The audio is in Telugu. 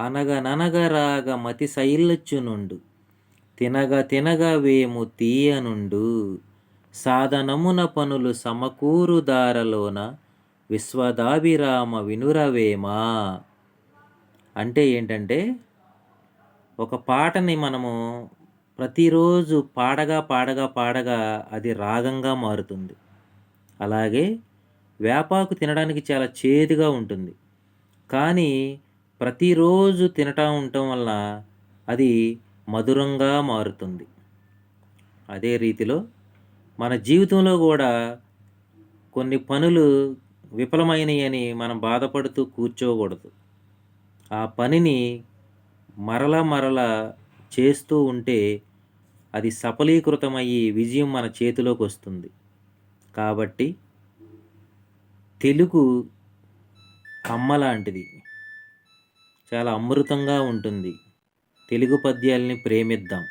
అనగననగరాగ మతి సైల్లొచ్చునుండు. తినగ తినగ వేము తీయనుండు. సాధనమున పనులు సమకూరు దారలోన విశ్వదాభిరామ వినురవేమా. అంటే ఏంటంటే, ఒక పాటని మనము ప్రతిరోజు పాడగా పాడగా పాడగా అది రాగంగా మారుతుంది. అలాగే వేపాకు తినడానికి చాలా చేదుగా ఉంటుంది. కానీ ప్రతిరోజు తినటం ఉండటం వల్ల అది మధురంగా మారుతుంది. అదే రీతిలో మన జీవితంలో కూడా కొన్ని పనులు విఫలమైనయని మనం బాధపడుతూ కూర్చోకూడదు. ఆ పనిని మరల చేస్తూ ఉంటే అది సఫలీకృతమయ్యి విజయం మన చేతిలోకొస్తుంది. కాబట్టి తెలుగు అమ్మలాంటిది. చాలా అమృతంగా ఉంటుంది. తెలుగు పద్యాల్ని ప్రేమిద్దాం.